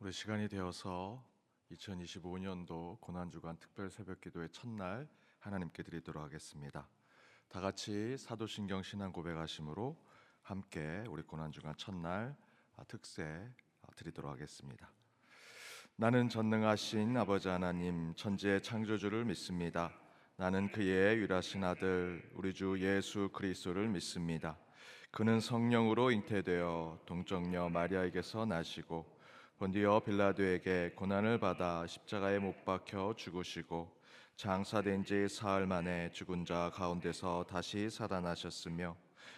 오늘 시간이 되어서 2025년도 고난주간 특별 새벽기도의 첫날 하나님께 드리도록 하겠습니다. 다 같이 사도신경 신앙 고백하심으로 함께 우리 고난주간 첫날 특세 드리도록 하겠습니다. 나는 전능하신 아버지 하나님 천지의 창조주를 믿습니다. 나는 그의 유일하신 아들 우리 주 예수 그리스도를 믿습니다. 그는 성령으로 잉태되어 동정녀 마리아에게서 나시고 본디오 빌라도에게 고난을 받아 십자가에 못 박혀 죽으시고 장사된 지 사흘 만에 죽은 자 가운데서 다시 살아나셨으며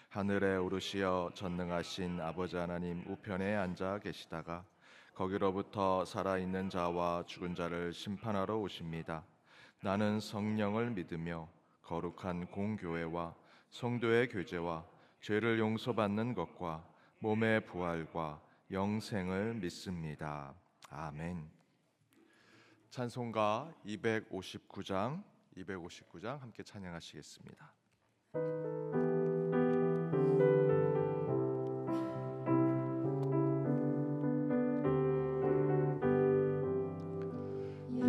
하늘에 오르시어 전능하신 아버지 하나님 우편에 앉아 계시다가 거기로부터 살아있는 자와 죽은 자를 심판하러 오십니다. 나는 성령을 믿으며 거룩한 공교회와 성도의 교제와 죄를 용서받는 것과 몸의 부활과 영생을 믿습니다. 아멘. 찬송가 259장 함께 찬양하시겠습니다.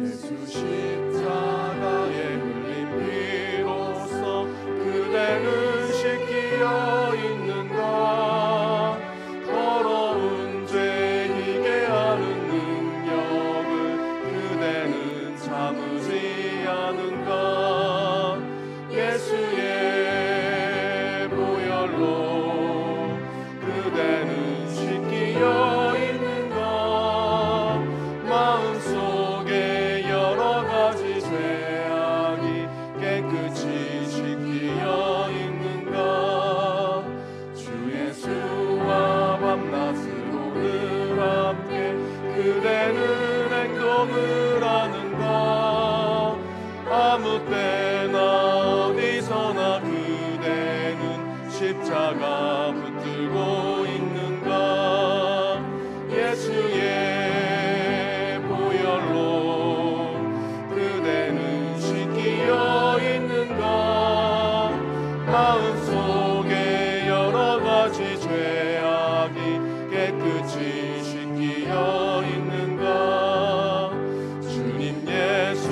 예수 십자가에 흘린 피로써 그대는 씻기어 있는가. 더러운 죄 이게 하는 능력을 그대는 참으지 않은가. 예수의 보혈로 그대는 씻기어 있는가. 마음속에 여러 가지 죄악이 깨끗이 씻기어 있는가. 주 예수와 밤낮으로 늘 함께 그대는 행동을 하는가. 아무 때나 어디서나 그대는 십자가 붙들고 있는가. 예수의 보혈로 그대는 씻기어 있는가. 마음속에 여러 가지 죄악이 깨끗이 씻기어 있는가. 주님 예수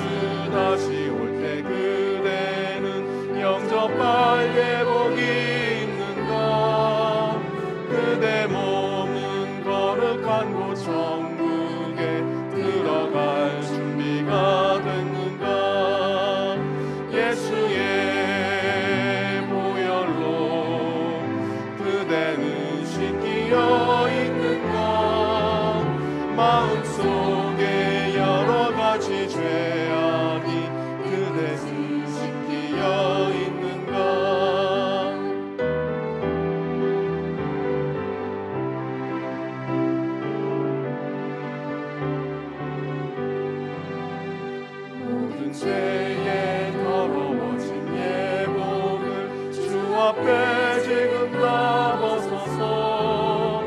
다시 올 때 그대는 영접할 예복이 있는가. 그대 몸은 거룩한 곳 천국에 들어갈 준비가 됐는가. 예수의 보혈로 그대는 씻기어 있는가. 마음속에 여러 가지 죄악이 그대는 씻기어 있는가. 모든 죄에 더러워진 예복을 주 앞에 지금 다 벗어서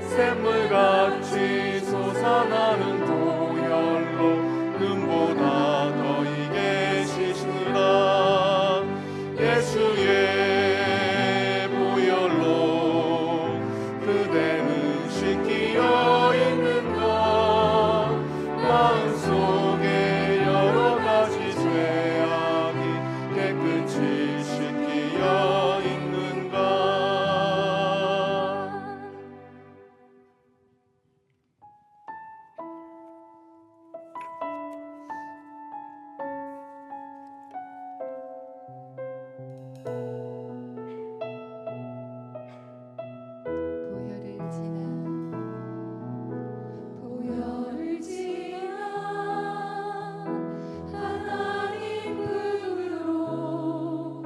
샘물같이 솟아나는 보혈로 눈보다 더 이게 씻으라. 예수의 보혈로 그대는 씻기어 있는가. 마음속에 여러 가지 죄악이 깨끗이 씻기어 있는가. 보혈을 지나 하나님 품으로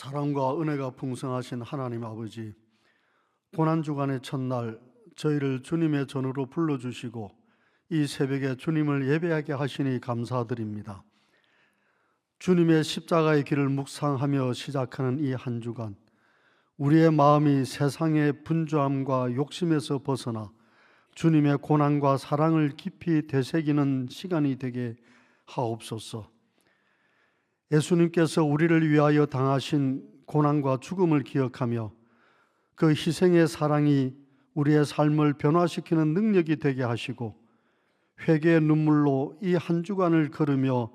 사랑과 은혜가 풍성하신 하나님 아버지, 고난주간의 첫날 저희를 주님의 전으로 불러주시고 이 새벽에 주님을 예배하게 하시니 감사드립니다. 주님의 십자가의 길을 묵상하며 시작하는 이 한 주간, 우리의 마음이 세상의 분주함과 욕심에서 벗어나 주님의 고난과 사랑을 깊이 되새기는 시간이 되게 하옵소서. 예수님께서 우리를 위하여 당하신 고난과 죽음을 기억하며 그 희생의 사랑이 우리의 삶을 변화시키는 능력이 되게 하시고 회개의 눈물로 이 한 주간을 걸으며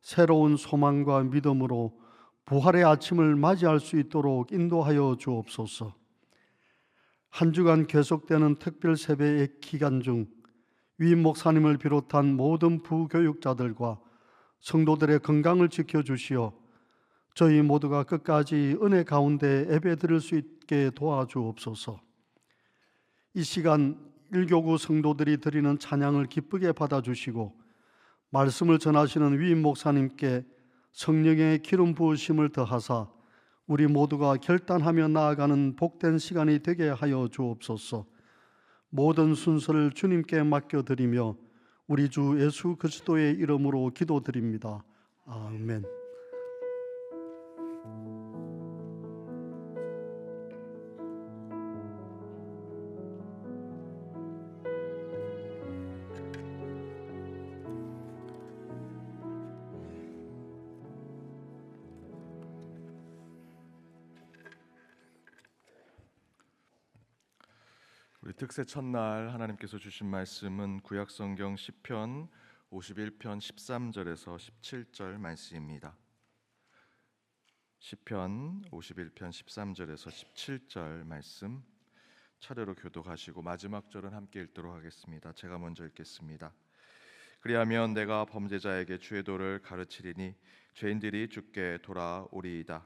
새로운 소망과 믿음으로 부활의 아침을 맞이할 수 있도록 인도하여 주옵소서. 한 주간 계속되는 특별 세배의 기간 중 위임 목사님을 비롯한 모든 부교육자들과 성도들의 건강을 지켜주시어 저희 모두가 끝까지 은혜 가운데 예배드릴 수 있게 도와주옵소서. 이 시간 1교구 성도들이 드리는 찬양을 기쁘게 받아주시고 말씀을 전하시는 위임 목사님께 성령의 기름 부으심을 더하사 우리 모두가 결단하며 나아가는 복된 시간이 되게 하여 주옵소서. 모든 순서를 주님께 맡겨드리며 우리 주 예수 그리스도의 이름으로 기도드립니다. 아멘. 우리 특세 첫날 하나님께서 주신 말씀은 구약성경 시편 51편 13절에서 17절 말씀입니다. 시편 51편 13절에서 17절 말씀 차례로 교독하시고 마지막 절은 함께 읽도록 하겠습니다. 제가 먼저 읽겠습니다. 그리하면 내가 범죄자에게 주의 도를 가르치리니 죄인들이 주께 돌아오리이다.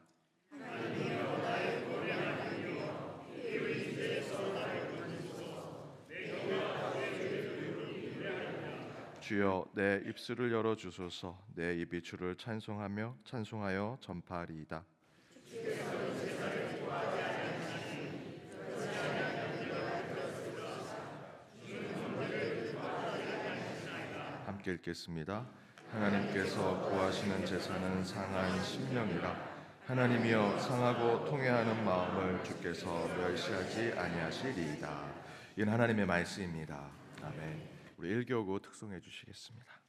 주여 내 입술을 열어 주소서. 내 입이 주를 찬송하여 전파하리이다. 함께 읽겠습니다. 하나님께서 구하시는 제사는 상한 심령이라. 하나님이여 상하고 통회하는 마음을 주께서 멸시하지 아니하시리이다. 이는 하나님의 말씀입니다. 아멘. 우리 1교구 특송해 주시겠습니다.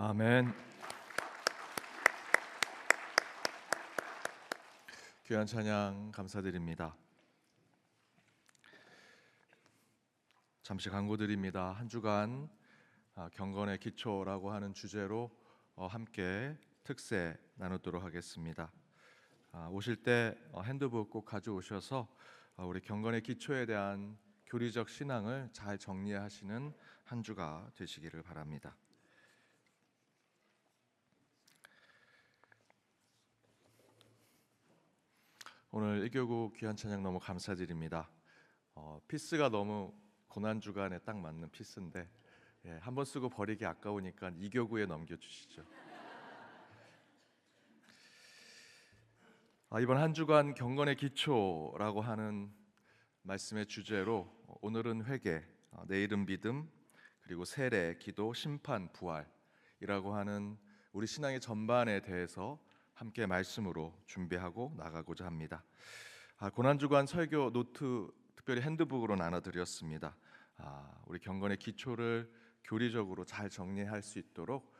아멘. 귀한 찬양 감사드립니다. 잠시 광고 드립니다. 한 주간 경건의 기초라고 하는 주제로 함께 특세 나누도록 하겠습니다. 오실 때 핸드북 꼭 가져오셔서 우리 경건의 기초에 대한 교리적 신앙을 잘 정리하시는 한 주가 되시기를 바랍니다. 오늘 1교구 귀한 찬양 너무 감사드립니다. 피스가 너무 고난주간에 딱 맞는 피스인데 한번 쓰고 버리기 아까우니까 2교구에 넘겨주시죠. 이번 한 주간 경건의 기초라고 하는 말씀의 주제로 오늘은 회개, 내일은 믿음, 그리고 세례, 기도, 심판, 부활이라고 하는 우리 신앙의 전반에 대해서 함께 말씀으로 준비하고 나가고자 합니다. 고난주간 설교 노트 특별히 핸드북으로 나눠드렸습니다. 우리 경건의 기초를 교리적으로 잘 정리할 수 있도록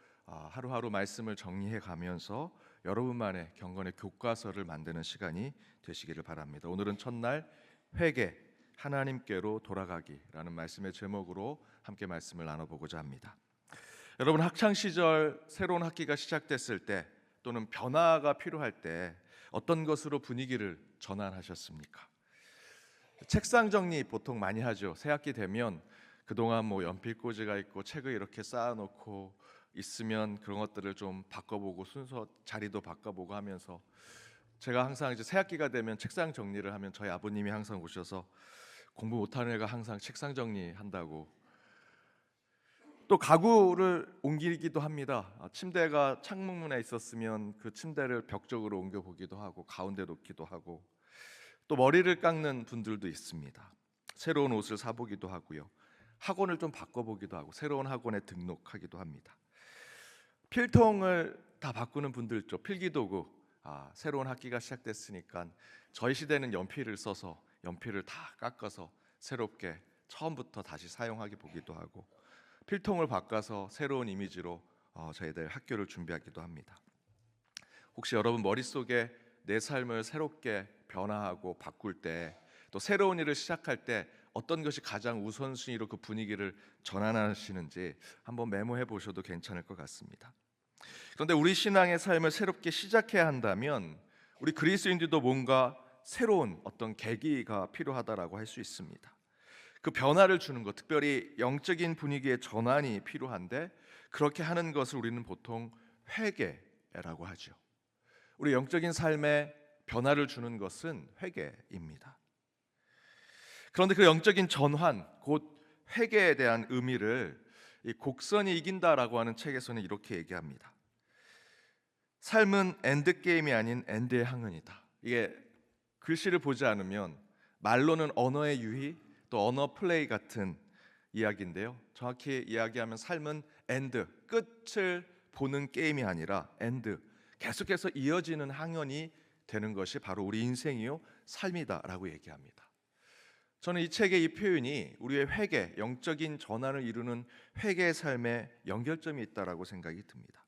하루하루 말씀을 정리해 가면서 여러분만의 경건의 교과서를 만드는 시간이 되시기를 바랍니다. 오늘은 첫날 회개, 하나님께로 돌아가기라는 말씀의 제목으로 함께 말씀을 나눠보고자 합니다. 여러분 학창 시절 새로운 학기가 시작됐을 때 또는 변화가 필요할 때 어떤 것으로 분위기를 전환하셨습니까? 책상 정리 보통 많이 하죠. 새 학기 되면 그동안 연필꽂이가 있고 책을 이렇게 쌓아놓고 있으면 그런 것들을 좀 바꿔보고 순서 자리도 바꿔보고 하면서 제가 항상 이제 새 학기가 되면 책상 정리를 하면 저희 아버님이 항상 오셔서 공부 못하는 애가 항상 책상 정리한다고 또 가구를 옮기기도 합니다. 침대가 창문문에 있었으면 그 침대를 벽 쪽으로 옮겨보기도 하고 가운데 놓기도 하고 또 머리를 깎는 분들도 있습니다. 새로운 옷을 사보기도 하고요. 학원을 좀 바꿔보기도 하고 새로운 학원에 등록하기도 합니다. 필통을 다 바꾸는 분들 있죠. 필기도구. 새로운 학기가 시작됐으니까 저희 시대는 연필을 써서 연필을 다 깎아서 새롭게 처음부터 다시 사용하기 보기도 하고 필통을 바꿔서 새로운 이미지로 저희들 학교를 준비하기도 합니다. 혹시 여러분 머릿속에 내 삶을 새롭게 변화하고 바꿀 때 또 새로운 일을 시작할 때 어떤 것이 가장 우선순위로 그 분위기를 전환하시는지 한번 메모해 보셔도 괜찮을 것 같습니다. 그런데 우리 신앙의 삶을 새롭게 시작해야 한다면 우리 그리스도인들도 뭔가 새로운 어떤 계기가 필요하다라고 할 수 있습니다. 그 변화를 주는 것, 특별히 영적인 분위기의 전환이 필요한데 그렇게 하는 것을 우리는 보통 회개라고 하죠. 우리 영적인 삶에 변화를 주는 것은 회개입니다. 그런데 그 영적인 전환, 곧 회개에 대한 의미를 이 곡선이 이긴다라고 하는 책에서는 이렇게 얘기합니다. 삶은 엔드게임이 아닌 엔드의 항은이다. 이게 글씨를 보지 않으면 말로는 언어의 유희, 또 언어 플레이 같은 이야기인데요. 정확히 이야기하면 삶은 엔드, 끝을 보는 게임이 아니라 엔드, 계속해서 이어지는 항연이 되는 것이 바로 우리 인생이요 삶이다라고 얘기합니다. 저는 이 책의 이 표현이 우리의 회개, 영적인 전환을 이루는 회개의 삶에 연결점이 있다라고 생각이 듭니다.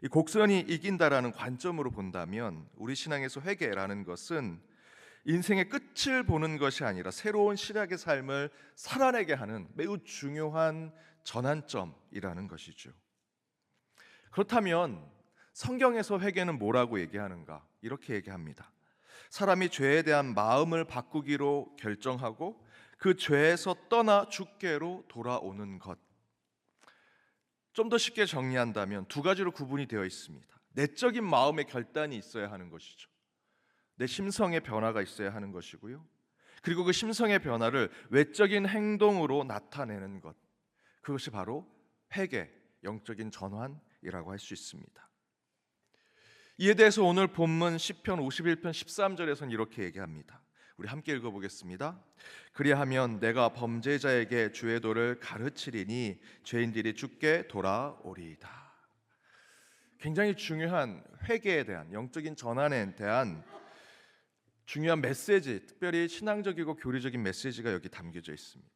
이 곡선이 이긴다라는 관점으로 본다면 우리 신앙에서 회개라는 것은 인생의 끝을 보는 것이 아니라 새로운 시작의 삶을 살아내게 하는 매우 중요한 전환점이라는 것이죠. 그렇다면 성경에서 회개는 뭐라고 얘기하는가? 이렇게 얘기합니다. 사람이 죄에 대한 마음을 바꾸기로 결정하고 그 죄에서 떠나 주께로 돌아오는 것. 좀 더 쉽게 정리한다면 두 가지로 구분이 되어 있습니다. 내적인 마음의 결단이 있어야 하는 것이죠. 내 심성의 변화가 있어야 하는 것이고요. 그리고 그 심성의 변화를 외적인 행동으로 나타내는 것. 그것이 바로 회개, 영적인 전환이라고 할 수 있습니다. 이에 대해서 오늘 본문 시편 51편 13절에서는 이렇게 얘기합니다. 우리 함께 읽어보겠습니다. 그리하면 내가 범죄자에게 주의 도를 가르치리니 죄인들이 주께 돌아오리이다. 굉장히 중요한 회개에 대한 영적인 전환에 대한 중요한 메시지, 특별히 신앙적이고 교리적인 메시지가 여기 담겨져 있습니다.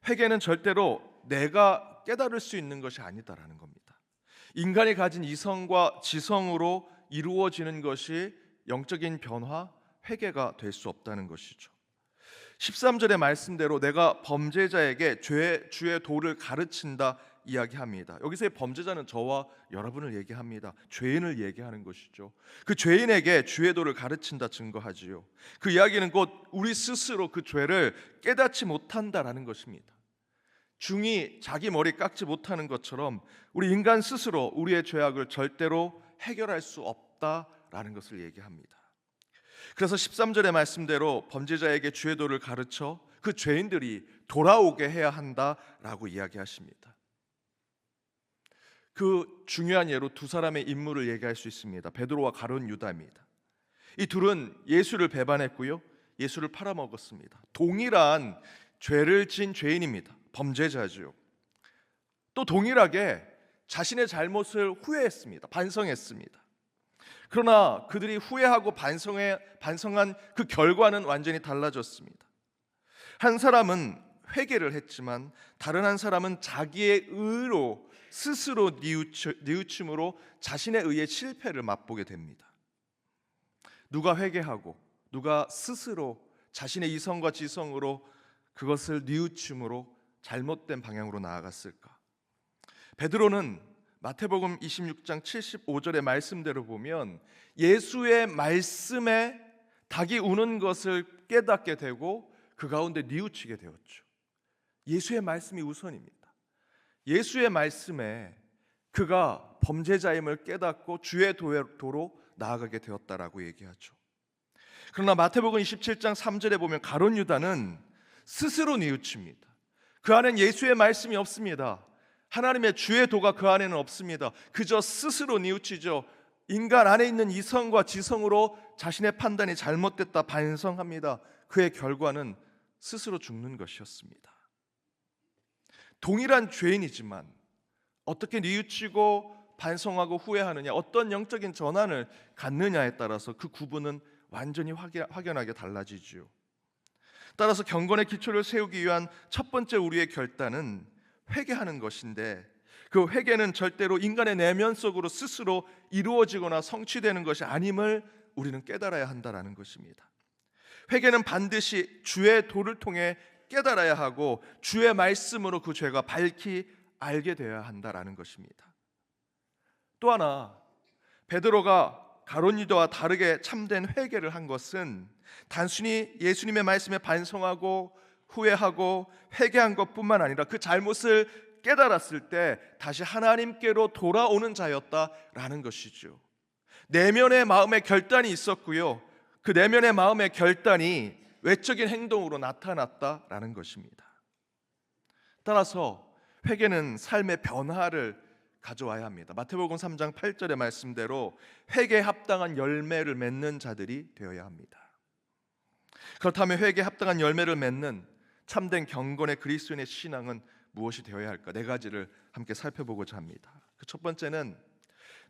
회개는 절대로 내가 깨달을 수 있는 것이 아니다라는 겁니다. 인간이 가진 이성과 지성으로 이루어지는 것이 영적인 변화, 회개가 될 수 없다는 것이죠. 13절의 말씀대로 내가 범죄자에게 주의 도를 가르친다 이야기합니다. 여기서의 범죄자는 저와 여러분을 얘기합니다. 죄인을 얘기하는 것이죠. 그 죄인에게 주의 도를 가르친다 증거하지요. 그 이야기는 곧 우리 스스로 그 죄를 깨닫지 못한다라는 것입니다. 중이 자기 머리 깎지 못하는 것처럼 우리 인간 스스로 우리의 죄악을 절대로 해결할 수 없다라는 것을 얘기합니다. 그래서 13절의 말씀대로 범죄자에게 주의 도를 가르쳐 그 죄인들이 돌아오게 해야 한다라고 이야기하십니다. 그 중요한 예로 두 사람의 인물을 얘기할 수 있습니다. 베드로와 가룟 유다입니다. 이 둘은 예수를 배반했고요, 예수를 팔아먹었습니다. 동일한 죄를 지은 죄인입니다. 범죄자죠. 또 동일하게 자신의 잘못을 후회했습니다. 반성했습니다. 그러나 그들이 후회하고 반성한 그 결과는 완전히 달라졌습니다. 한 사람은 회개를 했지만 다른 한 사람은 자기의 의로 스스로 뉘우침으로 자신의 의의 실패를 맛보게 됩니다. 누가 회개하고 누가 스스로 자신의 이성과 지성으로 그것을 뉘우침으로 잘못된 방향으로 나아갔을까? 베드로는 마태복음 26장 75절의 말씀대로 보면 예수의 말씀에 닭이 우는 것을 깨닫게 되고 그 가운데 뉘우치게 되었죠. 예수의 말씀이 우선입니다. 예수의 말씀에 그가 범죄자임을 깨닫고 주의 도로 나아가게 되었다라고 얘기하죠. 그러나 마태복음 27장 3절에 보면 가룟 유다는 스스로 뉘우칩니다. 그 안엔 예수의 말씀이 없습니다. 하나님의 주의 도가 그 안에는 없습니다. 그저 스스로 뉘우치죠. 인간 안에 있는 이성과 지성으로 자신의 판단이 잘못됐다 반성합니다. 그의 결과는 스스로 죽는 것이었습니다. 동일한 죄인이지만 어떻게 뉘우치고 반성하고 후회하느냐, 어떤 영적인 전환을 갖느냐에 따라서 그 구분은 완전히 확연하게 달라지죠. 따라서 경건의 기초를 세우기 위한 첫 번째 우리의 결단은 회개하는 것인데, 그 회개는 절대로 인간의 내면 속으로 스스로 이루어지거나 성취되는 것이 아님을 우리는 깨달아야 한다는 것입니다. 회개는 반드시 주의 도를 통해 깨달아야 하고 주의 말씀으로 그 죄가 밝히 알게 되어야 한다는 것입니다. 또 하나, 베드로가 가룟 유다와 다르게 참된 회개를 한 것은 단순히 예수님의 말씀에 반성하고 후회하고 회개한 것뿐만 아니라 그 잘못을 깨달았을 때 다시 하나님께로 돌아오는 자였다라는 것이죠. 내면의 마음의 결단이 있었고요, 그 내면의 마음의 결단이 외적인 행동으로 나타났다라는 것입니다. 따라서 회개는 삶의 변화를 가져와야 합니다. 마태복음 3장 8절의 말씀대로 회개에 합당한 열매를 맺는 자들이 되어야 합니다. 그렇다면 회개에 합당한 열매를 맺는 참된 경건의 그리스도인의 신앙은 무엇이 되어야 할까? 네 가지를 함께 살펴보고자 합니다. 그 첫 번째는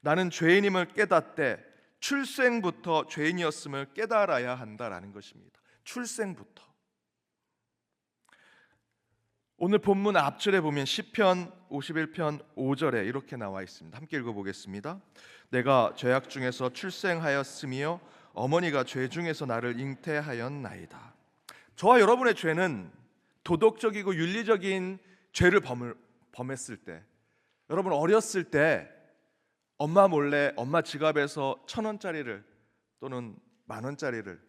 나는 죄인임을 깨닫되 출생부터 죄인이었음을 깨달아야 한다라는 것입니다. 출생부터. 오늘 본문 앞절에 보면 시편 51편 5절에 이렇게 나와 있습니다. 함께 읽어보겠습니다. 내가 죄악 중에서 출생하였으며 어머니가 죄 중에서 나를 잉태하였나이다. 저와 여러분의 죄는 도덕적이고 윤리적인 죄를 범했을 때, 여러분 어렸을 때 엄마 몰래 엄마 지갑에서 1,000원짜리를 또는 10,000원짜리를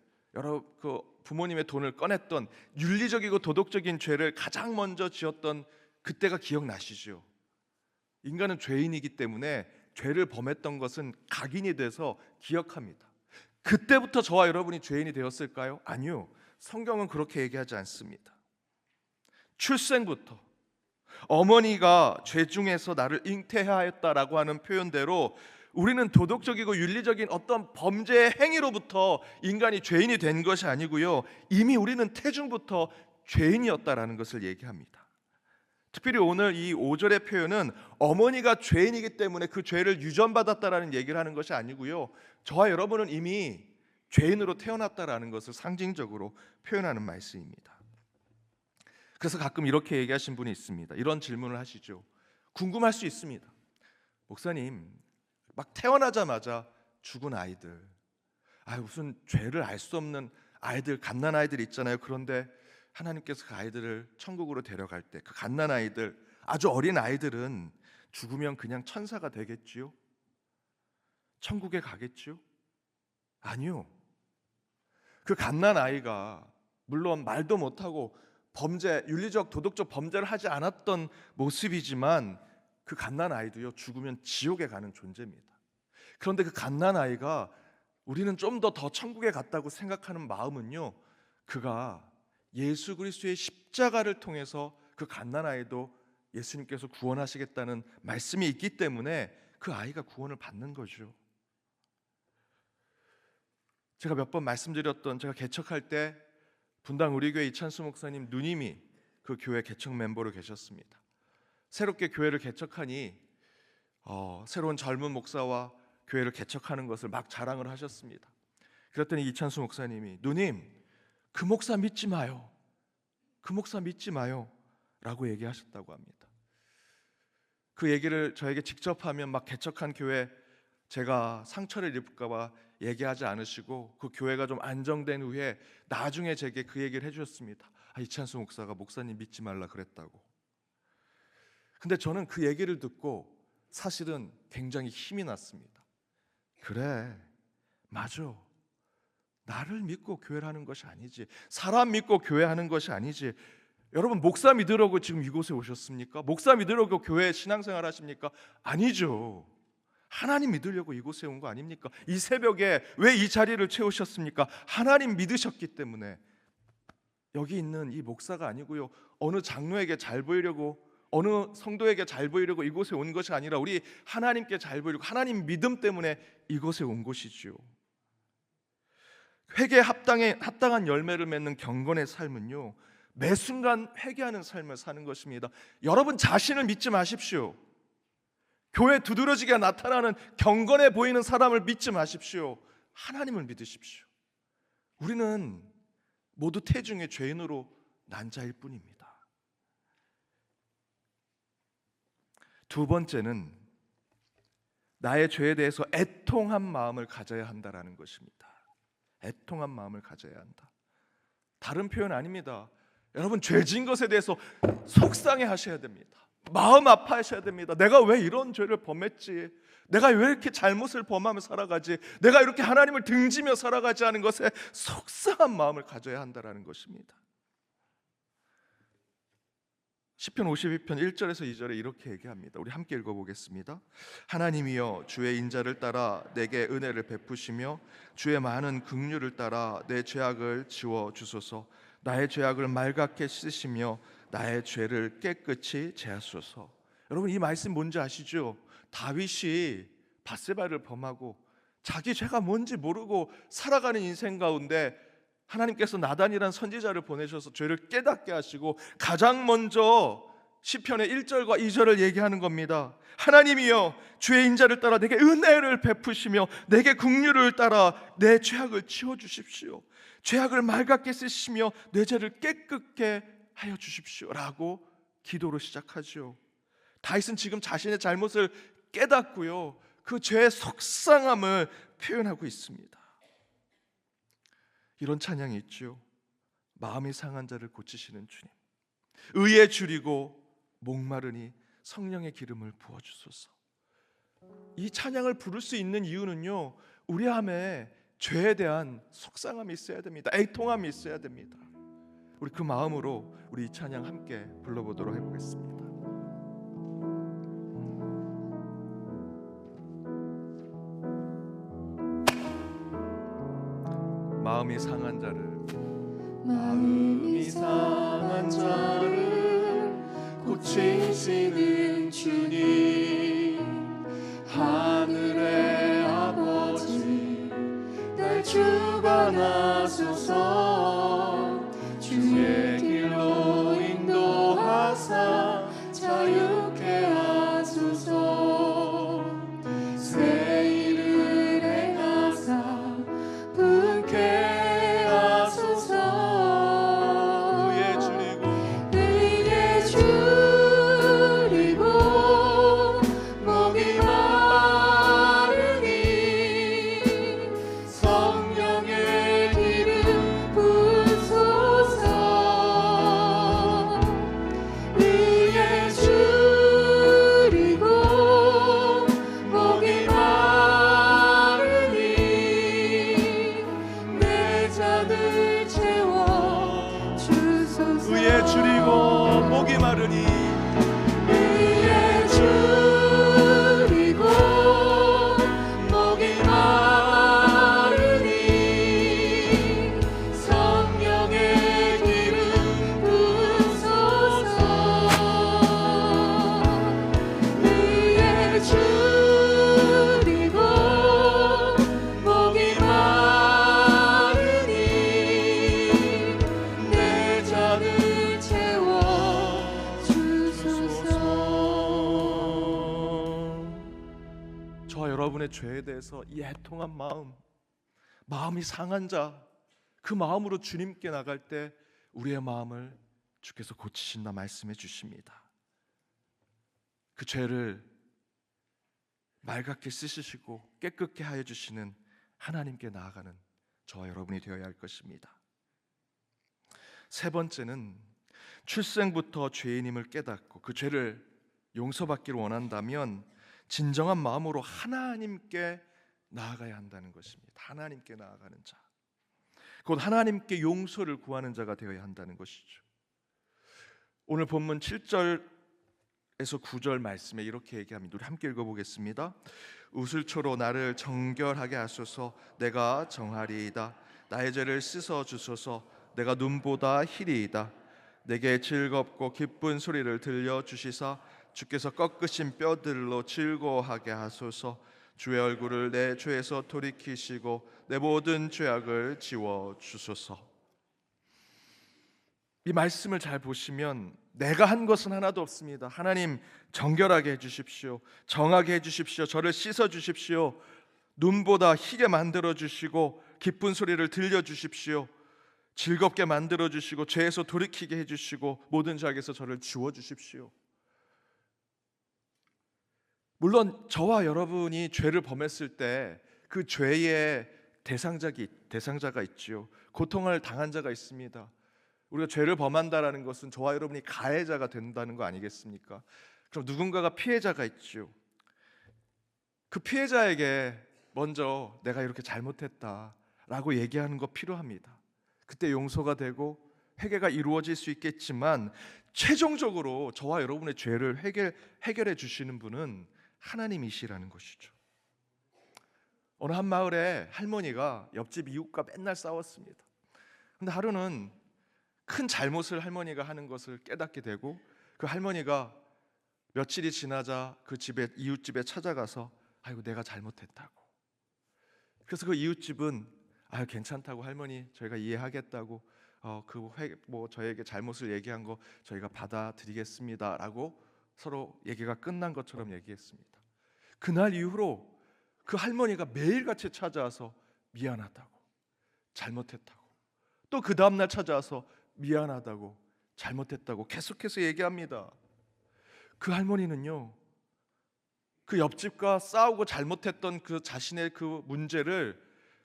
그 부모님의 돈을 꺼냈던 윤리적이고 도덕적인 죄를 가장 먼저 지었던 그때가 기억나시죠? 인간은 죄인이기 때문에 죄를 범했던 것은 각인이 돼서 기억합니다. 그때부터 저와 여러분이 죄인이 되었을까요? 아니요. 성경은 그렇게 얘기하지 않습니다. 출생부터 어머니가 죄 중에서 나를 잉태하였다라고 하는 표현대로 우리는 도덕적이고 윤리적인 어떤 범죄의 행위로부터 인간이 죄인이 된 것이 아니고요, 이미 우리는 태중부터 죄인이었다라는 것을 얘기합니다. 특별히 오늘 이 5절의 표현은 어머니가 죄인이기 때문에 그 죄를 유전받았다라는 얘기를 하는 것이 아니고요, 저와 여러분은 이미 죄인으로 태어났다라는 것을 상징적으로 표현하는 말씀입니다. 그래서 가끔 이렇게 얘기하신 분이 있습니다. 이런 질문을 하시죠. 궁금할 수 있습니다. 목사님, 막 태어나자마자 죽은 아이들, 무슨 죄를 알 수 없는 아이들, 갓난 아이들 있잖아요. 그런데 하나님께서 그 아이들을 천국으로 데려갈 때 그 갓난 아이들, 아주 어린 아이들은 죽으면 그냥 천사가 되겠지요? 천국에 가겠지요? 아니요. 그 갓난 아이가 물론 말도 못하고 범죄, 윤리적 도덕적 범죄를 하지 않았던 모습이지만 그 갓난 아이도요, 죽으면 지옥에 가는 존재입니다. 그런데 그 갓난 아이가 우리는 좀 더 천국에 갔다고 생각하는 마음은요, 그가 예수 그리스도의 십자가를 통해서 그 갓난 아이도 예수님께서 구원하시겠다는 말씀이 있기 때문에 그 아이가 구원을 받는 거죠. 제가 몇 번 말씀드렸던, 제가 개척할 때 분당 우리교회 이찬수 목사님 누님이 그 교회 개척 멤버로 계셨습니다. 새롭게 교회를 개척하니 새로운 젊은 목사와 교회를 개척하는 것을 막 자랑을 하셨습니다. 그랬더니 이찬수 목사님이, 누님, 그 목사 믿지 마요, 그 목사 믿지 마요 라고 얘기하셨다고 합니다. 그 얘기를 저에게 직접 하면 막 개척한 교회 제가 상처를 입을까 봐 얘기하지 않으시고 그 교회가 좀 안정된 후에 나중에 제게 그 얘기를 해주셨습니다. 이찬수 목사가 목사님 믿지 말라 그랬다고. 근데 저는 그 얘기를 듣고 사실은 굉장히 힘이 났습니다. 그래, 맞아. 나를 믿고 교회를 하는 것이 아니지, 사람 믿고 교회 하는 것이 아니지. 여러분, 목사 믿으려고 지금 이곳에 오셨습니까? 목사 믿으려고 교회 신앙생활 하십니까? 아니죠. 하나님 믿으려고 이곳에 온 거 아닙니까? 이 새벽에 왜 이 자리를 채우셨습니까? 하나님 믿으셨기 때문에. 여기 있는 이 목사가 아니고요, 어느 장로에게 잘 보이려고, 어느 성도에게 잘 보이려고 이곳에 온 것이 아니라 우리 하나님께 잘 보이려고, 하나님 믿음 때문에 이곳에 온 것이지요. 회개에 합당한 열매를 맺는 경건의 삶은요, 매 순간 회개하는 삶을 사는 것입니다. 여러분 자신을 믿지 마십시오. 교회 두드러지게 나타나는 경건해 보이는 사람을 믿지 마십시오. 하나님을 믿으십시오. 우리는 모두 태중의 죄인으로 난 자일 뿐입니다. 두 번째는 나의 죄에 대해서 애통한 마음을 가져야 한다라는 것입니다. 애통한 마음을 가져야 한다. 다른 표현 아닙니다. 여러분, 죄 지은 것에 대해서 속상해 하셔야 됩니다. 마음 아파하셔야 됩니다. 내가 왜 이런 죄를 범했지? 내가 왜 이렇게 잘못을 범하며 살아가지? 내가 이렇게 하나님을 등지며 살아가지 않은 것에 속상한 마음을 가져야 한다는 것입니다. 시편 52편 1절에서 2절에 이렇게 얘기합니다. 우리 함께 읽어보겠습니다. 하나님이여, 주의 인자를 따라 내게 은혜를 베푸시며 주의 많은 긍휼을 따라 내 죄악을 지워주소서. 나의 죄악을 맑게 씻으시며 나의 죄를 깨끗이 제하소서. 여러분, 이 말씀 뭔지 아시죠? 다윗이 밧세바를 범하고 자기 죄가 뭔지 모르고 살아가는 인생 가운데 하나님께서 나단이란 선지자를 보내셔서 죄를 깨닫게 하시고 가장 먼저 시편의 1절과 2절을 얘기하는 겁니다. 하나님이여, 주의 인자를 따라 내게 은혜를 베푸시며 내게 긍휼을 따라 내 죄악을 지워주십시오. 죄악을 맑게 쓰시며 내 죄를 깨끗게 하여 주십시오 라고 기도로 시작하죠. 다윗은 지금 자신의 잘못을 깨닫고요, 그 죄의 속상함을 표현하고 있습니다. 이런 찬양이 있죠. 마음이 상한 자를 고치시는 주님, 의에 줄이고 목마르니 성령의 기름을 부어주소서. 이 찬양을 부를 수 있는 이유는요, 우리 안에 죄에 대한 속상함이 있어야 됩니다. 애통함이 있어야 됩니다. 우리 그 마음으로 우리 이 찬양 함께 불러보도록 해보겠습니다. 마음이 상한 자를 고치시는 주님, 하늘의 아버지 날 주관하소서. 주의 길로 인도하사 자유케 하소서. 새 일을 행하사 분케 의에 줄이고 목이 저와 여러분의 죄에 대해서 이 애통한 마음이 상한 자, 그 마음으로 주님께 나갈 때 우리의 마음을 주께서 고치신다 말씀해 주십니다. 그 죄를 맑게 씻으시고 깨끗게 하여 주시는 하나님께 나아가는 저와 여러분이 되어야 할 것입니다. 세 번째는 출생부터 죄인임을 깨닫고 그 죄를 용서받기를 원한다면 진정한 마음으로 하나님께 나아가야 한다는 것입니다. 하나님께 나아가는 자, 곧 하나님께 용서를 구하는 자가 되어야 한다는 것이죠. 오늘 본문 7절에서 9절 말씀에 이렇게 얘기합니다. 우리 함께 읽어보겠습니다. 우슬초로 나를 정결하게 하소서. 내가 정하리이다. 나의 죄를 씻어 주소서. 내가 눈보다 희리이다. 내게 즐겁고 기쁜 소리를 들려주시사 주께서 꺾으신 뼈들로 즐거워하게 하소서. 주의 얼굴을 내 죄에서 돌이키시고 내 모든 죄악을 지워주소서. 이 말씀을 잘 보시면 내가 한 것은 하나도 없습니다. 하나님 정결하게 해주십시오. 정하게 해주십시오. 저를 씻어주십시오. 눈보다 희게 만들어주시고 기쁜 소리를 들려주십시오. 즐겁게 만들어주시고 죄에서 돌이키게 해주시고 모든 죄악에서 저를 지워주십시오. 물론 저와 여러분이 죄를 범했을 때 그 죄의 대상자가 있지요. 고통을 당한 자가 있습니다. 우리가 죄를 범한다라는 것은 저와 여러분이 가해자가 된다는 거 아니겠습니까? 그럼 누군가가 피해자가 있죠. 그 피해자에게 먼저 내가 이렇게 잘못했다라고 얘기하는 거 필요합니다. 그때 용서가 되고 회개가 이루어질 수 있겠지만 최종적으로 저와 여러분의 죄를 해결해 주시는 분은 하나님이시라는 것이죠. 어느 한 마을에 할머니가 옆집 이웃과 맨날 싸웠습니다. 근데 하루는 큰 잘못을 할머니가 하는 것을 깨닫게 되고 그 할머니가 며칠이 지나자 그 이웃집에 찾아가서 아이고 내가 잘못했다고. 그래서 그 이웃집은 아유 괜찮다고 할머니 저희가 이해하겠다고 저에게 잘못을 얘기한 거 저희가 받아들이겠습니다라고 서로 얘기가 끝난 것처럼 얘기했습니다. 그날 이후로 그 할머니가 매일같이 찾아와서 미안하다고 잘못했다고 또 그 다음날 찾아와서 미안하다고 잘못했다고 계속해서 얘기합니다. 그 할머니는요 그 옆집과 싸우고 잘못했던 그 자신의 그 문제를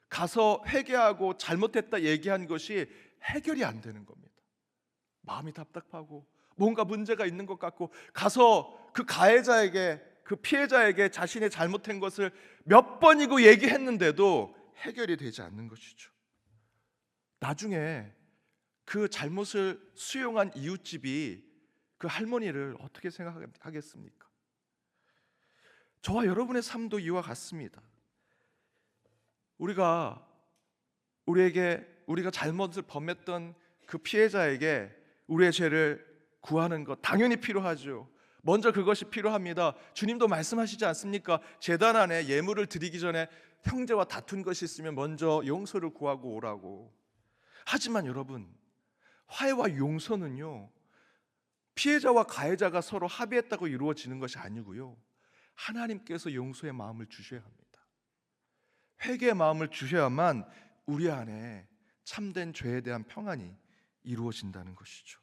가서 회개하고 잘못했다 얘기한 것이 해결이 안 되는 겁니다. 마음이 답답하고 뭔가 문제가 있는 것 같고 가서 그 가해자에게 그 피해자에게 자신의 잘못한 것을 몇 번이고 얘기했는데도 해결이 되지 않는 것이죠. 나중에 그 잘못을 수용한 이웃집이 그 할머니를 어떻게 생각하겠습니까? 저와 여러분의 삶도 이와 같습니다. 우리가 잘못을 범했던 그 피해자에게 우리의 죄를 구하는 것 당연히 필요하죠. 먼저 그것이 필요합니다. 주님도 말씀하시지 않습니까? 제단 안에 예물을 드리기 전에 형제와 다툰 것이 있으면 먼저 용서를 구하고 오라고. 하지만 여러분, 화해와 용서는요 피해자와 가해자가 서로 합의했다고 이루어지는 것이 아니고요 하나님께서 용서의 마음을 주셔야 합니다. 회개의 마음을 주셔야만 우리 안에 참된 죄에 대한 평안이 이루어진다는 것이죠.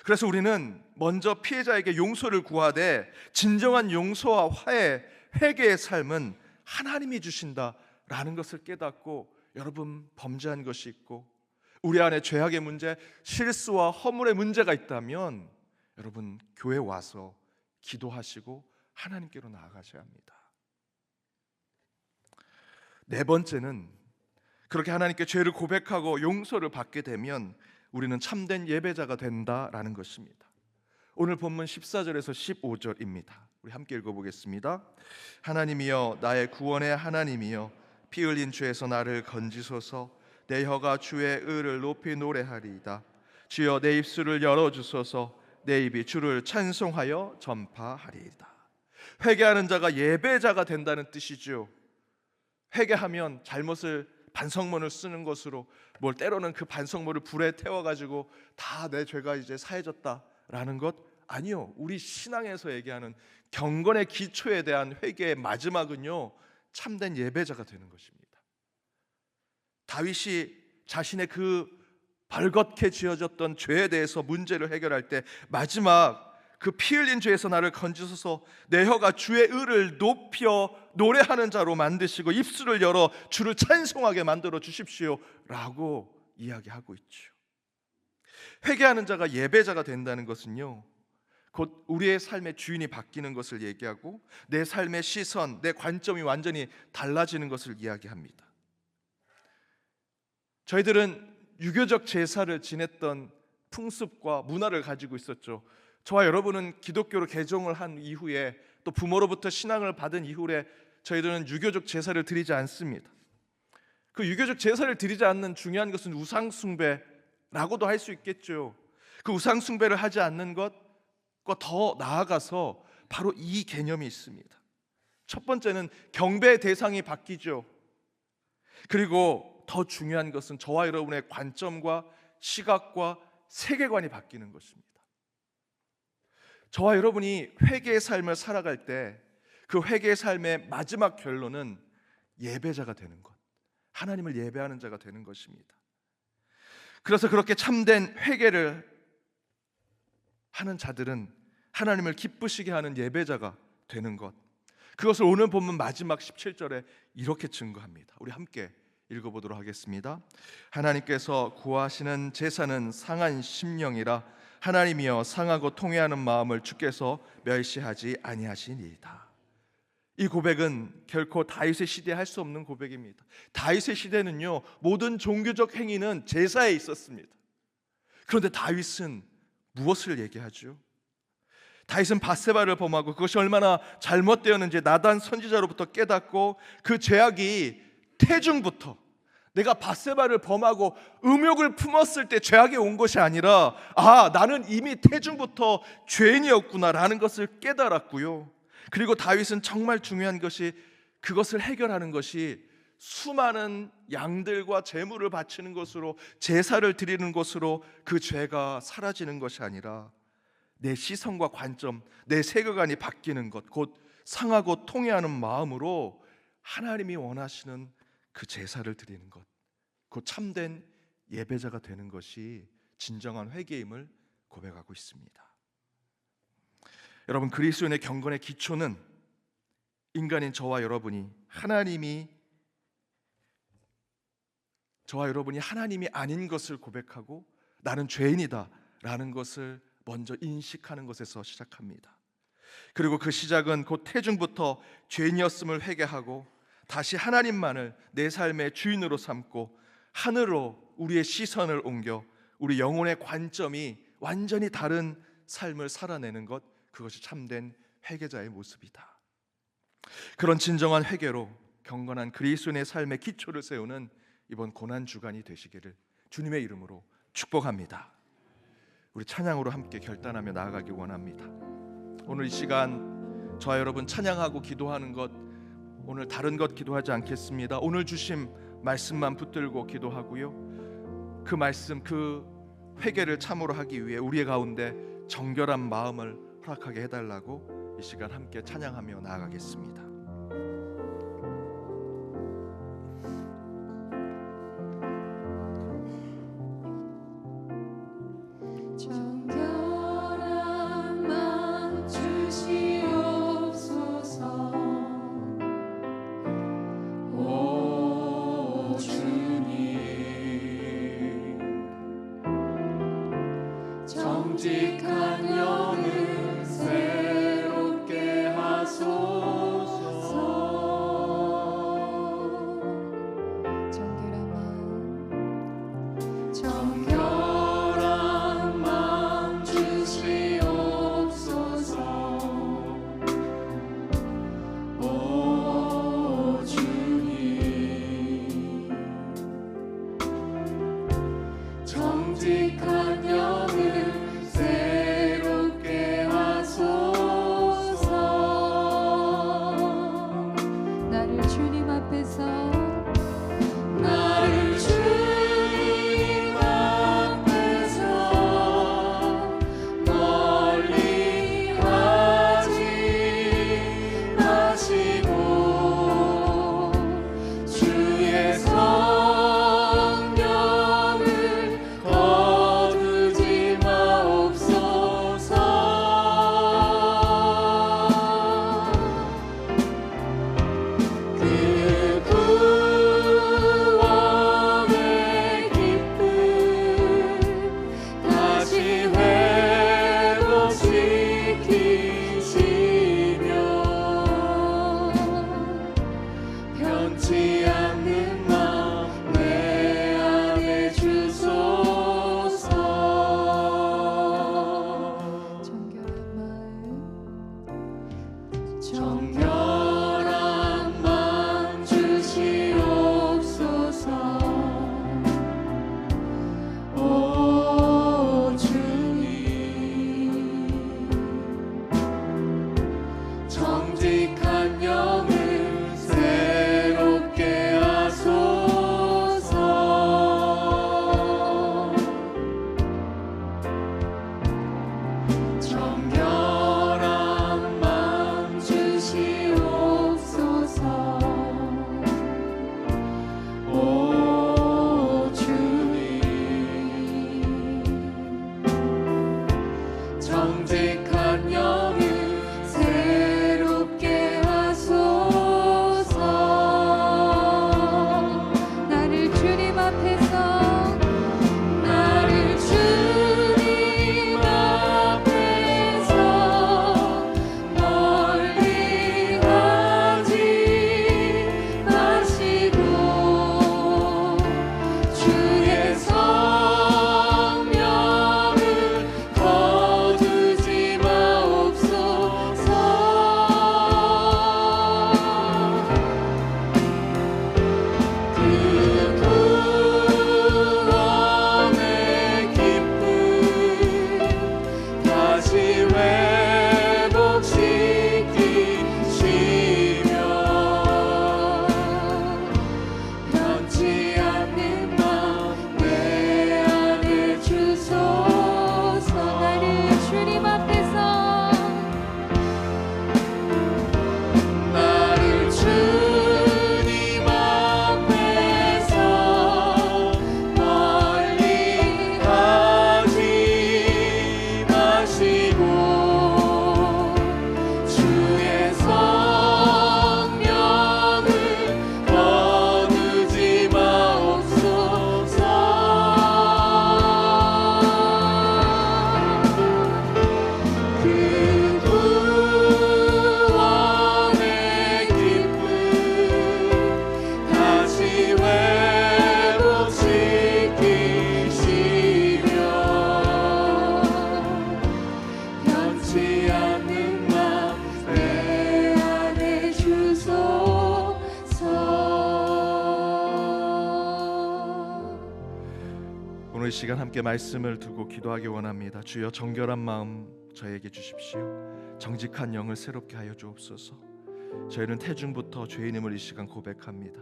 그래서 우리는 먼저 피해자에게 용서를 구하되 진정한 용서와 화해, 회개의 삶은 하나님이 주신다라는 것을 깨닫고 여러분 범죄한 것이 있고 우리 안에 죄악의 문제, 실수와 허물의 문제가 있다면 여러분 교회 와서 기도하시고 하나님께로 나아가셔야 합니다. 네 번째는 그렇게 하나님께 죄를 고백하고 용서를 받게 되면 우리는 참된 예배자가 된다라는 것입니다. 오늘 본문 14절에서 15절입니다. 우리 함께 읽어보겠습니다. 하나님이여 나의 구원의 하나님이여 피 흘린 죄에서 나를 건지소서. 내 혀가 주의 의를 높이 노래하리이다. 주여 내 입술을 열어주소서. 내 입이 주를 찬송하여 전파하리이다. 회개하는 자가 예배자가 된다는 뜻이죠. 회개하면 잘못을 반성문을 쓰는 것으로 때로는 그 반성문을 불에 태워가지고 다 내 죄가 이제 사해졌다라는 것 아니요. 우리 신앙에서 얘기하는 경건의 기초에 대한 회개의 마지막은요, 참된 예배자가 되는 것입니다. 다윗이 자신의 그 벌겋게 지어졌던 죄에 대해서 문제를 해결할 때 마지막 그 피 흘린 죄에서 나를 건지소서, 내 혀가 주의 의를 높여 노래하는 자로 만드시고 입술을 열어 주를 찬송하게 만들어 주십시오 라고 이야기하고 있죠. 회개하는 자가 예배자가 된다는 것은요, 곧 우리의 삶의 주인이 바뀌는 것을 얘기하고 내 삶의 시선, 내 관점이 완전히 달라지는 것을 이야기합니다. 저희들은 유교적 제사를 지냈던 풍습과 문화를 가지고 있었죠. 저와 여러분은 기독교로 개종을 한 이후에 또 부모로부터 신앙을 받은 이후에 저희들은 유교적 제사를 드리지 않습니다. 그 유교적 제사를 드리지 않는 중요한 것은 우상 숭배라고도 할 수 있겠죠. 그 우상 숭배를 하지 않는 것과 더 나아가서 바로 이 개념이 있습니다. 첫 번째는 경배의 대상이 바뀌죠. 그리고 더 중요한 것은 저와 여러분의 관점과 시각과 세계관이 바뀌는 것입니다. 저와 여러분이 회개의 삶을 살아갈 때 그 회개의 삶의 마지막 결론은 예배자가 되는 것, 하나님을 예배하는 자가 되는 것입니다. 그래서 그렇게 참된 회개를 하는 자들은 하나님을 기쁘시게 하는 예배자가 되는 것, 그것을 오늘 본문 마지막 17절에 이렇게 증거합니다. 우리 함께 읽어보도록 하겠습니다. 하나님께서 구하시는 제사는 상한 심령이라 하나님이여 상하고 통회하는 마음을 주께서 멸시하지 아니하시니이다. 이 고백은 결코 다윗의 시대에 할 수 없는 고백입니다. 다윗의 시대는요, 모든 종교적 행위는 제사에 있었습니다. 그런데 다윗은 무엇을 얘기하죠? 다윗은 밧세바를 범하고 그것이 얼마나 잘못되었는지 나단 선지자로부터 깨닫고 그 죄악이 태중부터, 내가 밧세바를 범하고 음욕을 품었을 때 죄악이 온 것이 아니라 나는 이미 태중부터 죄인이었구나라는 것을 깨달았고요. 그리고 다윗은 정말 중요한 것이 그것을 해결하는 것이 수많은 양들과 제물을 바치는 것으로, 제사를 드리는 것으로 그 죄가 사라지는 것이 아니라 내 시선과 관점, 내 세계관이 바뀌는 것, 곧 상하고 통회하는 마음으로 하나님이 원하시는 그 제사를 드리는 것, 곧 참된 예배자가 되는 것이 진정한 회개임을 고백하고 있습니다. 여러분, 그리스도인의 경건의 기초는 인간인 저와 여러분이 하나님이 아닌 것을 고백하고 나는 죄인이다 라는 것을 먼저 인식하는 것에서 시작합니다. 그리고 그 시작은 곧 태중부터 죄인이었음을 회개하고 다시 하나님만을 내 삶의 주인으로 삼고 하늘로 우리의 시선을 옮겨 우리 영혼의 관점이 완전히 다른 삶을 살아내는 것, 그것이 참된 회개자의 모습이다. 그런 진정한 회개로 경건한 그리스도인의 삶의 기초를 세우는 이번 고난 주간이 되시기를 주님의 이름으로 축복합니다. 우리 찬양으로 함께 결단하며 나아가기 원합니다. 오늘 이 시간 저와 여러분 찬양하고 기도하는 것, 오늘 다른 것 기도하지 않겠습니다. 오늘 주신 말씀만 붙들고 기도하고요, 그 말씀, 그 회개를 참으로 하기 위해 우리의 가운데 정결한 마음을 허락하게 해달라고 이 시간 함께 찬양하며 나아가겠습니다. 정결한 마음 주시옵소서. 오 주님, 정직한 영을 새롭게 하소서. 정결한 마음 주시옵소서. 오 주님, 정직한 영을 새롭게 하소서. 나를 주님 앞에서 멀리 오늘 이 시간 함께 말씀을 두고 기도하기 원합니다. 주여, 정결한 마음 저에게 주십시오. 정직한 영을 새롭게 하여 주옵소서. 저희는 태중부터 죄인임을 이 시간 고백합니다.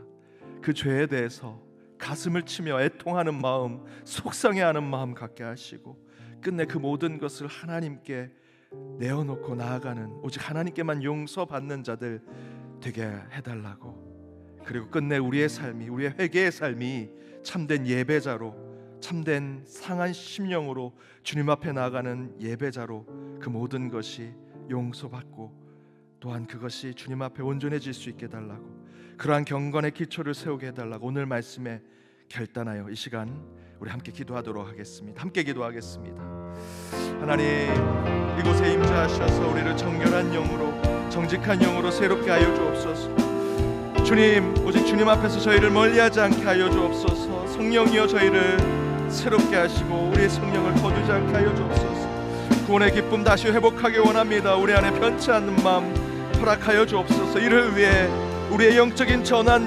그 죄에 대해서 가슴을 치며 애통하는 마음, 속상해하는 마음 갖게 하시고, 끝내 그 모든 것을 하나님께 내어놓고 나아가는, 오직 하나님께만 용서받는 자들 되게 해달라고, 그리고 끝내 우리의 삶이, 우리의 회개의 삶이 참된 예배자로, 참된 상한 심령으로 주님 앞에 나아가는 예배자로 그 모든 것이 용서받고, 또한 그것이 주님 앞에 온전해질 수 있게 해달라고, 그러한 경건의 기초를 세우게 해달라고 오늘 말씀에 결단하여 이 시간 우리 함께 기도하도록 하겠습니다. 함께 기도하겠습니다. 하나님, 이곳에 임재하셔서 우리를 정결한 영으로, 정직한 영으로 새롭게 하여 주옵소서. 주님, 오직 주님 앞에서 저희를 멀리하지 않게 하여 주옵소서. 성령이여 저희를 새롭게 하시고 우리의 성령을 거두지 않게 하여 주옵소서. 구원의 기쁨 다시 회복하기 원합니다. 우리 안에 변치 않는 마음 허락하여 주옵소서. 이를 위해 우리의 영적인 전환,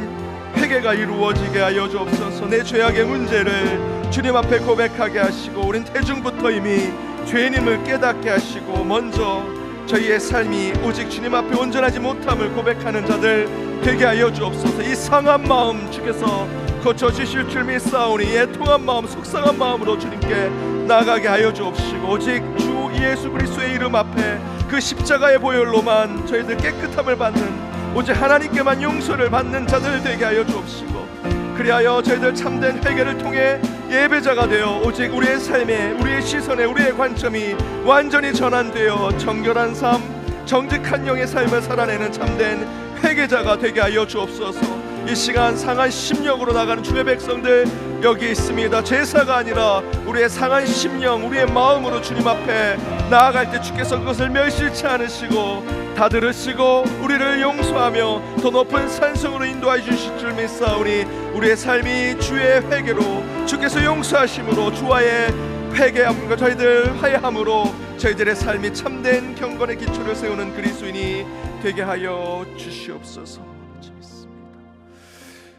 회개가 이루어지게 하여 주옵소서. 내 죄악의 문제를 주님 앞에 고백하게 하시고, 우린 태중부터 이미 죄인임을 깨닫게 하시고, 먼저 저희의 삶이 오직 주님 앞에 온전하지 못함을 고백하는 자들 되게 하여 주옵소서. 이 상한 마음 주께서 고쳐주실 줄 믿사오니 애통한 마음, 속상한 마음으로 주님께 나아가게 하여 주옵시고, 오직 주 예수 그리스도의 이름 앞에 그 십자가의 보혈로만 저희들 깨끗함을 받는, 오직 하나님께만 용서를 받는 자들 되게 하여 주옵시고, 그리하여 저희들 참된 회개를 통해 예배자가 되어 오직 우리의 삶에, 우리의 시선에, 우리의 관점이 완전히 전환되어 정결한 삶, 정직한 영의 삶을 살아내는 참된 회개자가 되게 하여 주옵소서. 이 시간 상한 심령으로 나가는 주의 백성들 여기 있습니다. 제사가 아니라 우리의 상한 심령, 우리의 마음으로 주님 앞에 나아갈 때 주께서 그것을 멸시치 않으시고 다 들으시고 우리를 용서하며 더 높은 산성으로 인도해 주실 줄 믿사오니, 우리의 삶이 주의 회개로, 주께서 용서하심으로, 주와의 회개함과 저희들 화해함으로 저희들의 삶이 참된 경건의 기초를 세우는 그리스도인이 되게 하여 주시옵소서.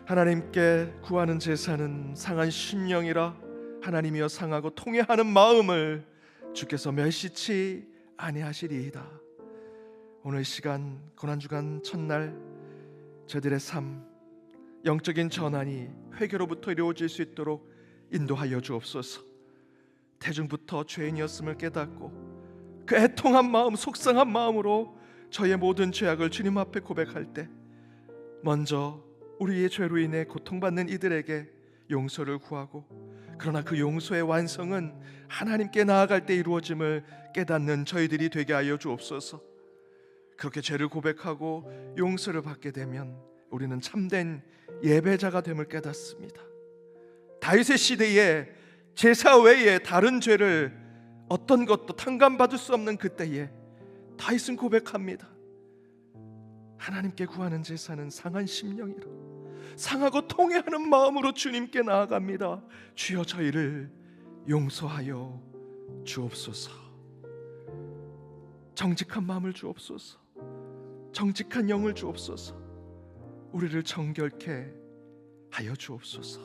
하나님께 구하는 제사는 상한 심령이라 하나님이여 상하고 통회하는 마음을 주께서 멸시치 아니하시리이다. 오늘 시간 고난주간 첫날 저희들의 삶, 영적인 전환이 회개로부터 이루어질 수 있도록 인도하여 주옵소서. 태중부터 죄인이었음을 깨닫고 그 애통한 마음, 속상한 마음으로 저의 모든 죄악을 주님 앞에 고백할 때, 먼저 우리의 죄로 인해 고통받는 이들에게 용서를 구하고, 그러나 그 용서의 완성은 하나님께 나아갈 때 이루어짐을 깨닫는 저희들이 되게 하여 주옵소서. 그렇게 죄를 고백하고 용서를 받게 되면 우리는 참된 예배자가 됨을 깨닫습니다. 다윗의 시대에 제사 외에 다른 죄를 어떤 것도 탕감받을 수 없는 그때에 다윗은 고백합니다. 하나님께 구하는 제사는 상한 심령이라, 상하고 통회하는 마음으로 주님께 나아갑니다. 주여 저희를 용서하여 주옵소서. 정직한 마음을 주옵소서. 정직한 영을 주옵소서. 우리를 정결케 하여 주옵소서.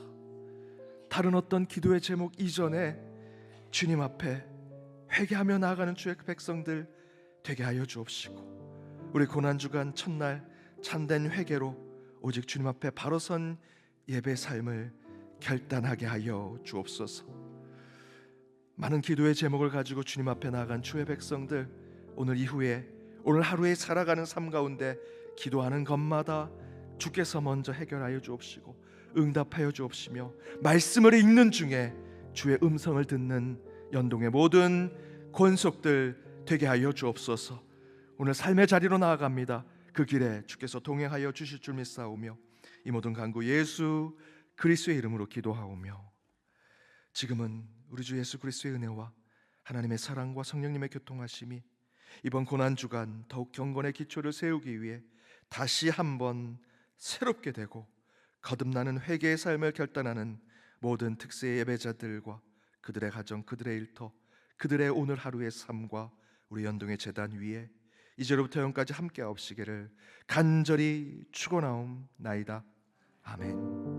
다른 어떤 기도의 제목 이전에 주님 앞에 회개하며 나아가는 주의 백성들 되게 하여 주옵시고, 우리 고난주간 첫날 참된 회개로 오직 주님 앞에 바로 선 예배 삶을 결단하게 하여 주옵소서. 많은 기도의 제목을 가지고 주님 앞에 나아간 주의 백성들, 오늘 이후에 오늘 하루에 살아가는 삶 가운데 기도하는 것마다 주께서 먼저 해결하여 주옵시고 응답하여 주옵시며, 말씀을 읽는 중에 주의 음성을 듣는 연동의 모든 권속들 되게 하여 주옵소서. 오늘 삶의 자리로 나아갑니다. 그 길에 주께서 동행하여 주실 줄 믿사오며, 이 모든 간구 예수 그리스도의 이름으로 기도하오며, 지금은 우리 주 예수 그리스도의 은혜와 하나님의 사랑과 성령님의 교통하심이 이번 고난주간 더욱 경건의 기초를 세우기 위해 다시 한번 새롭게 되고 거듭나는 회개의 삶을 결단하는 모든 특세의 예배자들과 그들의 가정, 그들의 일터, 그들의 오늘 하루의 삶과 우리 연동의 제단 위에 이제로부터 영까지 함께 하옵시기를 간절히 축원하옵나이다. 아멘.